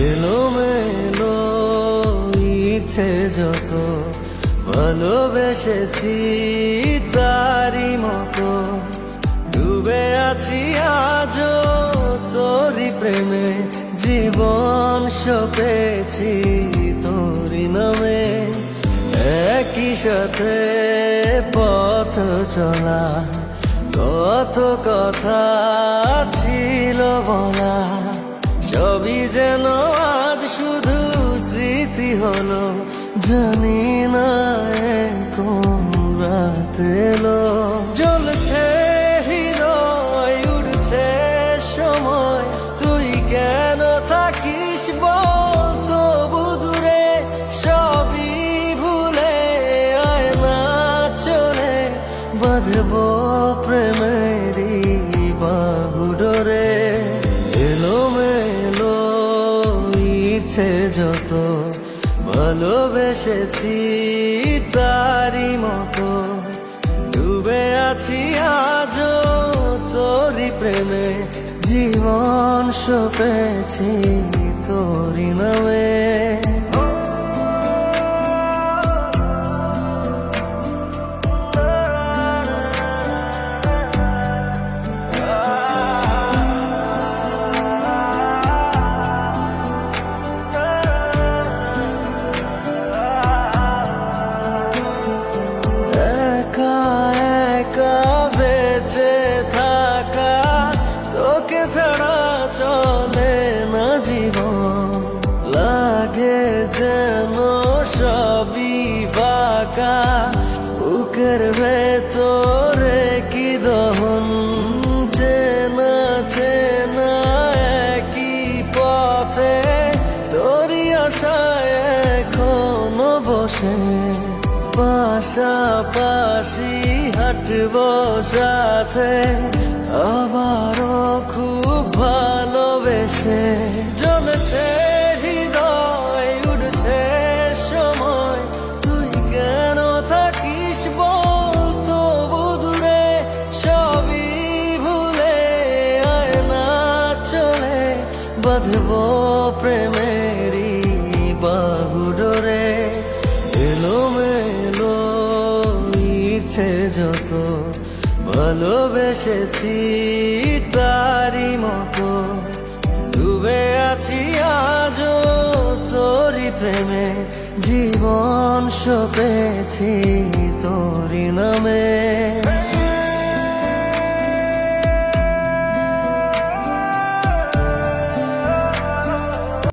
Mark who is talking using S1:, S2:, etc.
S1: এলোমেলো ইচ্ছে যত ভালোবেসেছি তারি মতো ডুবে আছি আজও তোরি প্রেমে জীবন সপেছি তোরি নামে একই সাথে পথ চলা কত কথা ছিল বলা সবই যেন আজ শুধু স্মৃতি হলো জানি না কোন রাত এলো জ্বলছে হৃদয় উড়ছে সময় তুই কেন থাকিস বল তবু দূরে সবই ভুলে আয় না চলে বাঁধবো প্রেমেরই বাহুডোরে এলোমেলো ইচ্ছে যত ভালোবেসেছি তারি মতো ডুবে আছি আজও তোরি প্রেমে জীবন সপেছি তোরি নামে তোকে ছাড়া চলে না জীবন লাগে যেন সবই ফাঁকা বুকের ভেতরে কি দহন চেনা চেনা একই পথে তোরই আশায় এখনো বসে পাশাপাশি হাঁটবো সাথে আবারও খুব ভালোবেসে জ্বলছে হৃদয় উড়ছে সময় তুই কেন থাকিস বল তবু দূরে সবই ভুলে আয় না চলে বাঁধবো প্রেমেরই বাহুডোরে এলোমেলো ইচ্ছে যত ভালোবেসেছি তারি মতো ডুবে আছি আজও তোরি প্রেমে জীবন সপেছি তোরি নামে।